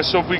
SOP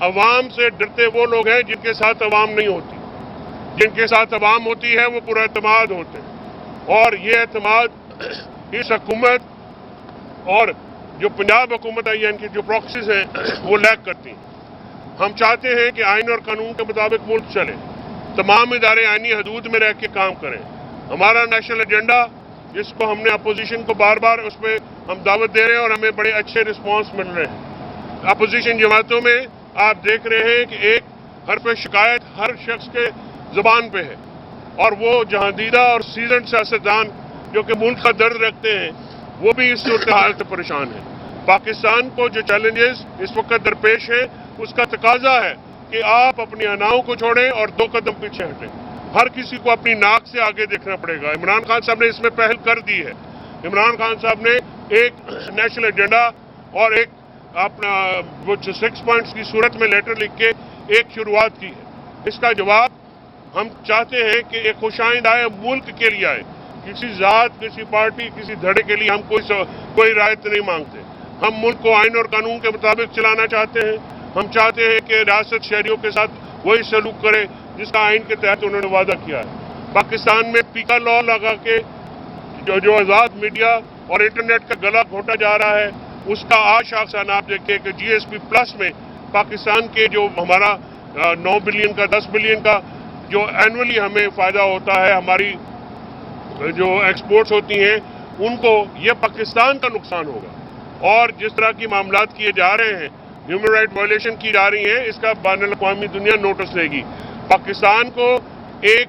عوام سے ڈرتے وہ لوگ ہیں جن کے ساتھ عوام نہیں ہوتی. جن کے ساتھ عوام ہوتی ہے وہ پورا اعتماد ہوتے ہیں، اور یہ اعتماد اس حکومت اور جو پنجاب حکومت ہے یا ان کی جو پراکسیز ہیں وہ لیک کرتی ہیں. ہم چاہتے ہیں کہ آئین اور قانون کے مطابق ملک چلے، تمام ادارے آئینی حدود میں رہ کے کام کریں. ہمارا نیشنل ایجنڈا جس کو ہم نے اپوزیشن کو بار بار اس پہ ہم دعوت دے رہے ہیں اور ہمیں بڑے اچھے رسپانس مل رہے ہیں. اپوزیشن جماعتوں میں آپ دیکھ رہے ہیں کہ ایک حرف شکایت ہر شخص کے زبان پہ ہے، اور وہ جہاندیدہ اور سیزنڈ سیاستدان جو کہ ملک کا درد رکھتے ہیں وہ بھی اس صورتحال سے پریشان ہیں. پاکستان کو جو چیلنجز اس وقت درپیش ہیں اس کا تقاضا ہے کہ آپ اپنی اناؤں کو چھوڑیں اور 2 قدم پیچھے ہٹیں. ہر کسی کو اپنی ناک سے آگے دیکھنا پڑے گا. عمران خان صاحب نے اس میں پہل کر دی ہے. عمران خان صاحب نے ایک نیشنل ایجنڈا اور ایک اپنا 6 پوائنٹس کی صورت میں لیٹر لکھ کے ایک شروعات کی ہے. اس کا جواب ہم چاہتے ہیں کہ ایک خوشائند آئے، ملک کے لیے آئے. کسی ذات، کسی پارٹی، کسی دھڑے کے لیے ہم کوئی رعایت نہیں مانگتے. ہم ملک کو آئین اور قانون کے مطابق چلانا چاہتے ہیں. ہم چاہتے ہیں کہ ریاست شہریوں کے ساتھ وہی سلوک کرے جس کا آئین کے تحت انہوں نے وعدہ کیا ہے. پاکستان میں پیکا لا لگا کے جو آزاد میڈیا اور انٹرنیٹ کا گلا گھونٹا جا رہا ہے اس کا آج شاخسانہ آپ دیکھیں کہ جی ایس پی پلس میں پاکستان کے جو ہمارا 9 بلین کا 10 بلین کا جو اینولی ہمیں فائدہ ہوتا ہے، ہماری جو ایکسپورٹس ہوتی ہیں ان کو یہ پاکستان کا نقصان ہوگا. اور جس طرح کی معاملات کیے جا رہے ہیں، ہیومن رائٹ وائلیشن کی جا رہی ہیں، اس کا بین الاقوامی دنیا نوٹس لے گی. پاکستان کو ایک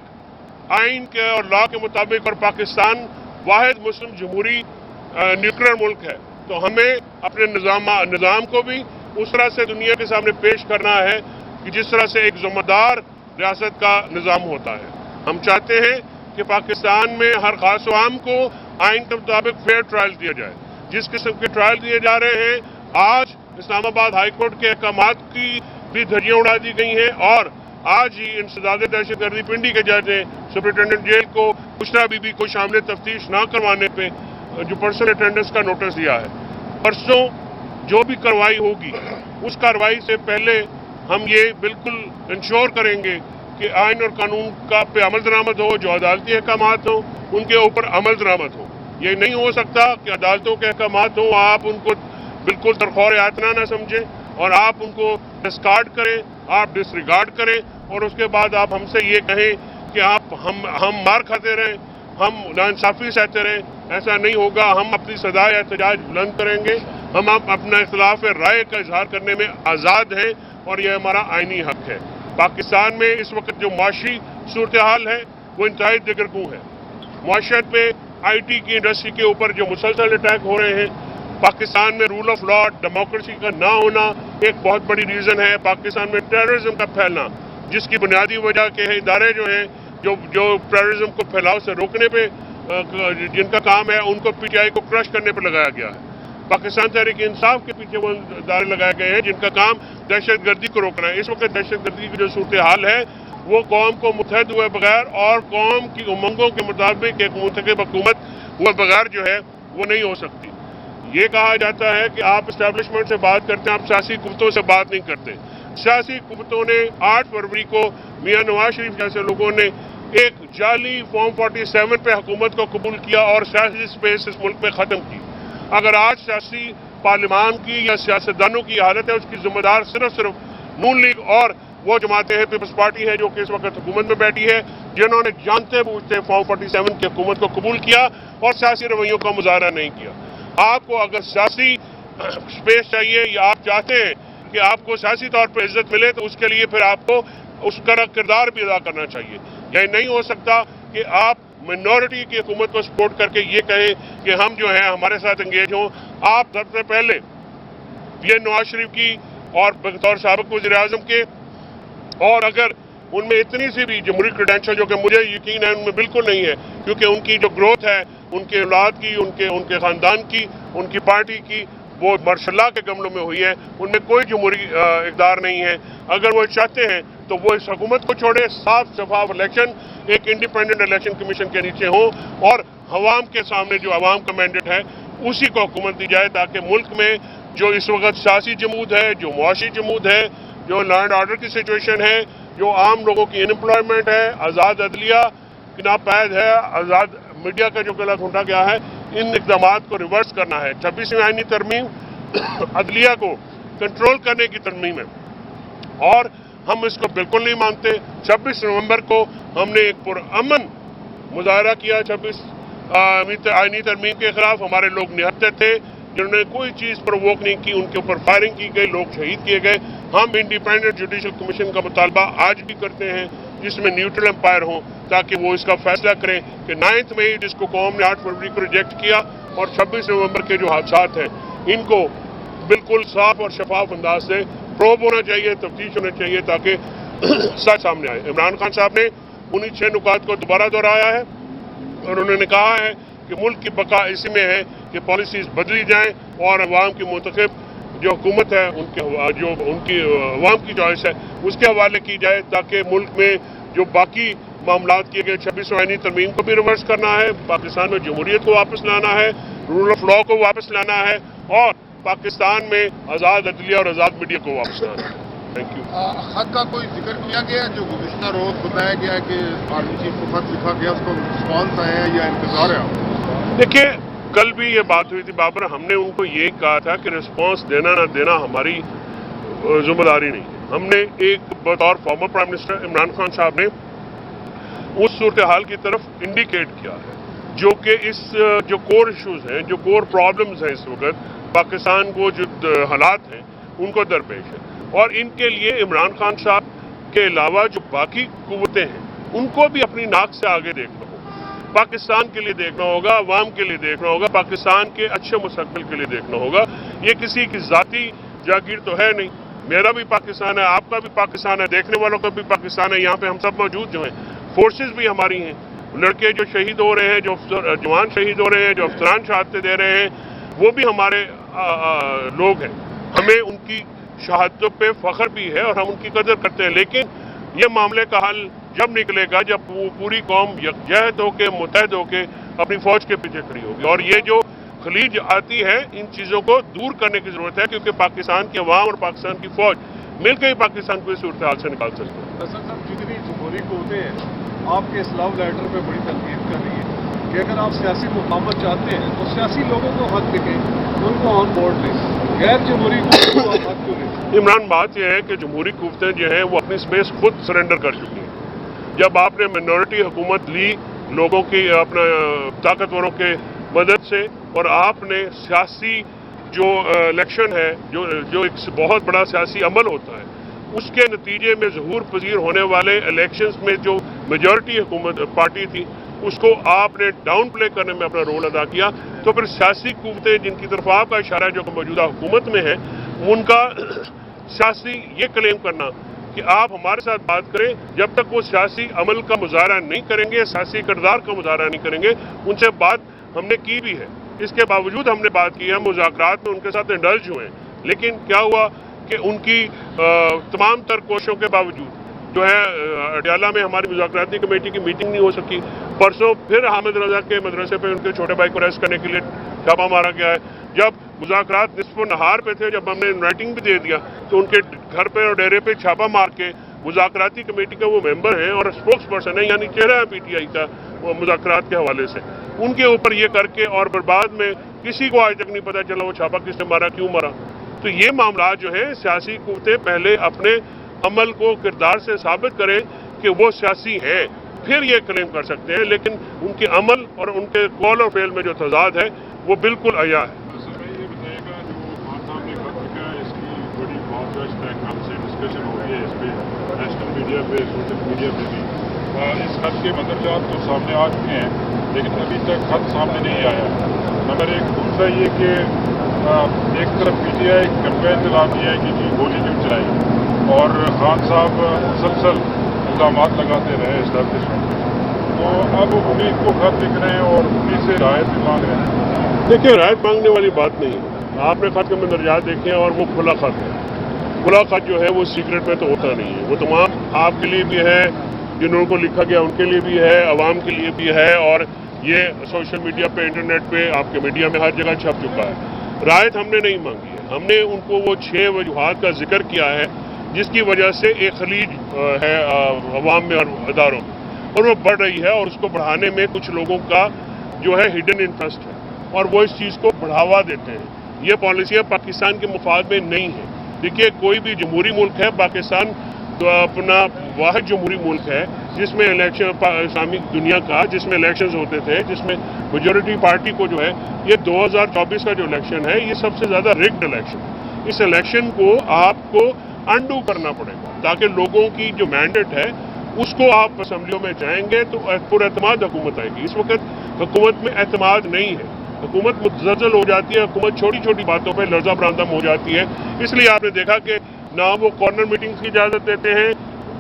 آئین کے اور لا کے مطابق، اور پاکستان واحد مسلم جمہوری نیوکلیر ملک ہے، تو ہمیں اپنے نظام کو بھی اس طرح سے دنیا کے سامنے پیش کرنا ہے کہ جس طرح سے ایک ذمہ دار ریاست کا نظام ہوتا ہے. ہم چاہتے ہیں کہ پاکستان میں ہر خاص و عام کو آئین کے مطابق فیئر ٹرائل دیا جائے. جس قسم کے ٹرائل دیے جا رہے ہیں، آج اسلام آباد ہائی کورٹ کے احکامات کی بھی دھجیاں اڑا دی گئی ہیں، اور آج ہی انسداد دہشت گردی پنڈی کے جج نے سپرنٹینڈنٹ جیل کو بشرا بی بی کو شامل تفتیش نہ کروانے پہ جو پرسنل اٹینڈنس کا نوٹس دیا ہے. پرسوں جو بھی کارروائی ہوگی اس کارروائی سے پہلے ہم یہ بالکل انشور کریں گے کہ آئین اور قانون کا پہ عمل درآمد ہو، جو عدالتی احکامات ہوں ان کے اوپر عمل درآمد ہو. یہ نہیں ہو سکتا کہ عدالتوں کے احکامات ہوں، آپ ان کو بالکل درخور اعتنا نہ سمجھیں اور آپ ان کو ڈسکارڈ کریں، آپ ڈسریگارڈ کریں، اور اس کے بعد آپ ہم سے یہ کہیں کہ ہم مار کھاتے رہیں، ہم ناانصافی سہتے رہیں. ایسا نہیں ہوگا. ہم اپنی صدائے احتجاج بلند کریں گے. ہم اپنا اختلاف رائے کا اظہار کرنے میں آزاد ہیں اور یہ ہمارا آئینی حق ہے. پاکستان میں اس وقت جو معاشی صورتحال ہے وہ انتہائی دگرگوں ہے. معاشرت پہ آئی ٹی کی انڈسٹری کے اوپر جو مسلسل اٹیک ہو رہے ہیں، پاکستان میں رول آف لا، ڈیموکریسی کا نہ ہونا ایک بہت بڑی ریزن ہے. پاکستان میں ٹیررزم کا پھیلنا، جس کی بنیادی وجہ کے ادارے جو ہیں جو ٹیررزم کو پھیلاؤ سے روکنے پہ جن کا کام ہے ان کو پی ٹی آئی کو کرش کرنے پہ لگایا گیا ہے. پاکستان تحریک انصاف کے پیچھے وہ ادارے لگائے گئے ہیں جن کا کام دہشت گردی کو روکنا ہے. اس وقت دہشت گردی کی جو صورتحال ہے وہ قوم کو متحد ہوئے بغیر اور قوم کی امنگوں کے مطابق ایک منتخب حکومت ہوئے بغیر جو ہے وہ نہیں ہو سکتی. یہ کہا جاتا ہے کہ آپ اسٹیبلشمنٹ سے بات کرتے ہیں، آپ سیاسی قوتوں سے بات نہیں کرتے. سیاسی قوتوں نے 8 فروری کو میاں نواز شریف جیسے لوگوں نے ایک جعلی فارم 47 پہ حکومت کو قبول کیا اور سیاسی سپیس اس ملک میں ختم کی. اگر آج سیاسی پارلیمان کی یا سیاستدانوں کی حالت ہے، اس کی ذمہ دار صرف نون لیگ اور وہ جماعتیں ہیں، پیپلز پارٹی ہے جو کہ اس وقت حکومت میں بیٹھی ہے، جنہوں نے جانتے بوجھتے فارم 47 کی حکومت کو قبول کیا اور سیاسی رویوں کا مظاہرہ نہیں کیا. آپ کو اگر سیاسی سپیس چاہیے یا آپ چاہتے ہیں کہ آپ کو سیاسی طور پر عزت ملے تو اس کے لیے پھر آپ کو اس کا کردار بھی ادا کرنا چاہیے. یہ نہیں ہو سکتا کہ آپ منورٹی کی حکومت کو سپورٹ کر کے یہ کہیں کہ ہم جو ہیں ہمارے ساتھ انگیج ہوں. آپ سب سے پہلے یہ نواز شریف کی اور بطور سابق وزیر اعظم کے، اور اگر ان میں اتنی سی بھی جمہوری کریڈینشل جو کہ مجھے یقین ہے ان میں بالکل نہیں ہے، کیونکہ ان کی جو گروتھ ہے ان کے اولاد کی، ان کے خاندان کی، ان کی پارٹی کی، وہ ماشاء اللہ کے گملوں میں ہوئی ہے. ان میں کوئی جمہوری اقدار نہیں ہے. اگر وہ چاہتے ہیں تو وہ اس حکومت کو چھوڑے، صاف شفاف الیکشن ایک انڈیپینڈنٹ الیکشن کمیشن کے نیچے ہوں اور عوام کے سامنے جو عوام کا مینڈیٹ ہے اسی کو حکومت دی جائے، تاکہ ملک میں جو اس وقت سیاسی جمود ہے، جو معاشی جمود ہے، جو لینڈ آرڈر کی سچویشن ہے، جو عام لوگوں کی انمپلائمنٹ ہے، آزاد عدلیہ کی ناپید ہے، آزاد میڈیا کا جو گلا گھونٹا گیا ہے، ان اقدامات کو ریورس کرنا ہے۔ 26ویں آئینی ترمیم عدلیہ کو کنٹرول کرنے کی ترمیم ہے اور ہم اس کو بالکل نہیں مانتے۔ 26 نومبر کو ہم نے ایک پرامن مظاہرہ کیا 26 آئینی ترمیم کے خلاف۔ ہمارے لوگ نہتے تھے جنہوں نے کوئی چیز پرووک نہیں کی، ان کے اوپر فائرنگ کی گئی، لوگ شہید کیے گئے۔ ہم انڈیپینڈنٹ جوڈیشل کمیشن کا مطالبہ آج بھی کرتے ہیں جس میں نیوٹرل امپائر ہوں، تاکہ وہ اس کا فیصلہ کریں کہ 9 مئی جس کو قوم نے 8 فروری کو ریجیکٹ کیا اور 26 نومبر کے جو حادثات ہیں ان کو بالکل صاف اور شفاف انداز سے پروب ہونا چاہیے، تفتیش ہونا چاہیے تاکہ سچ سامنے آئے۔ عمران خان صاحب نے انہی 6 نکات کو دوبارہ دہرایا ہے اور انہوں نے کہا ہے کہ ملک کی بقا اسی میں ہے کہ پالیسیز بدلی جائیں اور عوام کی منتخب جو حکومت ہے ان کی عوام کی چوائس ہے اس کے حوالے کی جائے، تاکہ ملک میں جو باقی معاملات کیے گئے 26 آئینی ترمیم کو بھی ریورس کرنا ہے، پاکستان میں جمہوریت کو واپس لانا ہے، رول آف لا کو واپس لانا ہے اور پاکستان میں آزاد عدلیہ اور آزاد میڈیا کو واپس لانا ہے۔ Thank you. خط کا کوئی ذکر کیا گیا جو گزشتہ روز بتایا گیا کہ آرمی چیف کو خط لکھا گیا، اس کو رسپانس آیا ہے یا انتظار ہے؟ دیکھیے کل بھی یہ بات ہوئی تھی بابر، ہم نے ان کو یہ کہا تھا کہ رسپانس دینا نہ دینا ہماری ذمہ داری نہیں ہے۔ ہم نے ایک بطور former prime minister Imran Khan صاحب نے اس صورتحال کی طرف انڈیکیٹ کیا ہے جو کہ اس جو کور ایشوز ہیں، جو کور پرابلمز ہیں اس وقت پاکستان کو جو حالات ہیں ان کو درپیش ہے، اور ان کے لیے عمران خان صاحب کے علاوہ جو باقی قوتیں ہیں ان کو بھی اپنی ناک سے آگے دیکھنا ہوگا، پاکستان کے لیے دیکھنا ہوگا، عوام کے لیے دیکھنا ہوگا، پاکستان کے اچھے مستقبل کے لیے دیکھنا ہوگا۔ یہ کسی کی ذاتی جاگیر تو ہے نہیں، میرا بھی پاکستان ہے، آپ کا بھی پاکستان ہے، دیکھنے والوں کا بھی پاکستان ہے، یہاں پہ ہم سب موجود جو ہیں، فورسز بھی ہماری ہیں، لڑکے جو شہید ہو رہے ہیں، جو جوان شہید ہو رہے ہیں، جو افسران شہادتیں دے رہے ہیں، وہ بھی ہمارے لوگ ہیں، ہمیں ان کی شہادتوں پہ فخر بھی ہے اور ہم ان کی قدر کرتے ہیں، لیکن یہ معاملے کا حل جب نکلے گا جب وہ پوری قوم یکجہت ہو کے متحد ہو کے اپنی فوج کے پیچھے کھڑی ہوگی، اور یہ جو خلیج آتی ہے ان چیزوں کو دور کرنے کی ضرورت ہے، کیونکہ پاکستان کی عوام اور پاکستان کی فوج مل کے ہی پاکستان کو اس صورتحال سے نکال سکتے ہیں۔ حسن صاحب جتنی جمہوری قوتیں ہیں آپ کے اسلام لیٹر پہ بڑی تنقید کر رہی ہے کہ اگر آپ سیاسی مقامت چاہتے ہیں تو سیاسی لوگوں کو خط لکھیں، ان کو آن بورڈ لیں، غیر جمہوری قوتوں کو آپ خط کیوں لیں؟ عمران بات یہ ہے کہ جمہوری قوتیں جو ہیں وہ اپنی سپیس خود سرنڈر کر چکی ہیں۔ جب آپ نے منورٹی حکومت لی لوگوں کی اپنا طاقتوروں کے مدد سے، اور آپ نے سیاسی جو الیکشن ہے جو ایک بہت بڑا سیاسی عمل ہوتا ہے اس کے نتیجے میں ظہور پذیر ہونے والے الیکشنز میں جو میجورٹی حکومت پارٹی تھی اس کو آپ نے ڈاؤن پلے کرنے میں اپنا رول ادا کیا، تو پھر سیاسی قوتیں جن کی طرف آپ کا اشارہ ہے جو کہ موجودہ حکومت میں ہیں ان کا سیاسی یہ کلیم کرنا کہ آپ ہمارے ساتھ بات کریں، جب تک وہ سیاسی عمل کا مظاہرہ نہیں کریں گے، سیاسی کردار کا مظاہرہ نہیں کریں گے، ان سے بات ہم نے کی بھی ہے، اس کے باوجود ہم نے بات کی ہے، مذاکرات میں ان کے ساتھ انڈلج ہوئے ہیں، لیکن کیا ہوا کہ ان کی تمام تر کوششوں کے باوجود جو ہے اڈیالہ میں ہماری مذاکراتی کمیٹی کی میٹنگ نہیں ہو سکی۔ پرسوں پھر حامد رضا کے مدرسے پہ ان کے چھوٹے بھائی کو ریسٹ کرنے کے لیے چھاپا مارا گیا ہے۔ جب مذاکرات نصف و نہار پہ تھے، جب ہم نے رائٹنگ بھی دے دیا تو ان کے گھر پہ اور ڈیرے پہ چھاپا مار کے مذاکراتی کمیٹی کا وہ ممبر ہیں اور اسپوکس پرسن ہیں، یعنی چہرہ ہے پی ٹی آئی کا وہ مذاکرات کے حوالے سے، ان کے اوپر یہ کر کے، اور پھر بعد میں کسی کو آج تک نہیں پتا چلا وہ چھاپا کس نے مارا، کیوں مارا۔ تو یہ معاملات جو ہیں سیاسی قوتیں پہلے اپنے عمل کو کردار سے ثابت کریں کہ وہ سیاسی ہیں، پھر یہ کلیم کر سکتے ہیں، لیکن ان کے عمل اور ان کے قول اور فعل میں جو تضاد ہے وہ بالکل عیا ہے۔ یہ بتائیے گا جو خان صاحب نے خط لکھا ہے اس کی بڑی بہت کل سے ڈسکشن ہو رہی ہے اس پہ، نیشنل میڈیا پہ، سوشل میڈیا پہ بھی، اس خط کے مدرجات تو سامنے آ چکے ہیں لیکن ابھی تک خط سامنے نہیں آیا۔ نمبر ایک، دوسرا یہ کہ ایک طرف پی ٹی آئی کیمپین چلا دیا ہے کہ جی گولی کیوں چلائی، اور خان صاحب مسلسل الزامات لگاتے رہے اسٹیبلشمنٹ، تو اب انہیں کو خط لکھ رہے ہیں اور انہیں سے رعایت بھی مانگ رہے ہیں۔ دیکھیں رعایت مانگنے والی بات نہیں ہے، آپ نے خط کے مندرجات دیکھے ہیں اور وہ کھلا خط ہے، کھلا خط جو ہے وہ سیکرٹ میں تو ہوتا نہیں ہے، وہ تمام آپ کے لیے بھی ہے، جنہوں کو لکھا گیا ان کے لیے بھی ہے، عوام کے لیے بھی ہے، اور یہ سوشل میڈیا پہ، انٹرنیٹ پہ، آپ کے میڈیا میں ہر جگہ چھپ چکا ہے۔ رعایت ہم نے نہیں مانگی ہے، ہم نے ان کو وہ 6 وجوہات کا ذکر کیا ہے جس کی وجہ سے ایک خلیج ہے عوام میں اور اداروں میں، اور وہ بڑھ رہی ہے، اور اس کو بڑھانے میں کچھ لوگوں کا جو ہے ہڈن انٹرسٹ ہے، اور وہ اس چیز کو بڑھاوا دیتے ہیں۔ یہ پالیسیاں پاکستان کے مفاد میں نہیں ہیں۔ دیکھیے، کوئی بھی جمہوری ملک ہے، پاکستان تو اپنا واحد جمہوری ملک ہے جس میں الیکشن اسلامی دنیا کا، جس میں الیکشنز ہوتے تھے، جس میں میجورٹی پارٹی کو جو ہے، یہ 2024 کا جو الیکشن ہے، یہ سب سے زیادہ ریگڈ الیکشن ہے۔ اس الیکشن کو آپ کو انڈو کرنا پڑے گا تاکہ لوگوں کی جو مینڈیٹ ہے اس کو آپ اسمبلیوں میں جائیں گے تو پر اعتماد حکومت آئے گی۔ اس وقت حکومت میں اعتماد نہیں ہے، حکومت متزلزل ہو جاتی ہے، حکومت چھوٹی چھوٹی باتوں پہ لرزہ برآمدم ہو جاتی ہے۔ اس لیے آپ نے دیکھا کہ نہ وہ کارنر میٹنگز کی اجازت دیتے ہیں،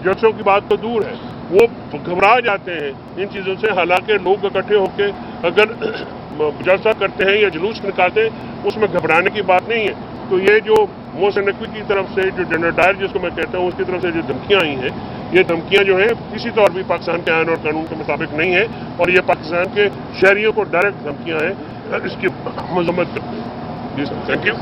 جلسوں کی بات تو دور ہے، وہ گھبرا جاتے ہیں ان چیزوں سے، حالانکہ لوگ اکٹھے ہو کے اگر جلسہ کرتے ہیں یا جلوس نکالتے ہیں، اس میں گھبرانے کی بات نہیں ہے۔ تو یہ جو موسن نقوی کی طرف سے، جو جنرل ڈائر جس کو میں کہتا ہوں، اس کی طرف سے جو دھمکیاں آئی ہیں، یہ دھمکیاں جو ہیں کسی طور بھی پاکستان کے آئین اور قانون کے مطابق نہیں ہیں، اور یہ پاکستان کے شہریوں کو ڈائریکٹ دھمکیاں ہیں، اس کی مذمت کرتے ہیں۔ جی سر، تھینک یو۔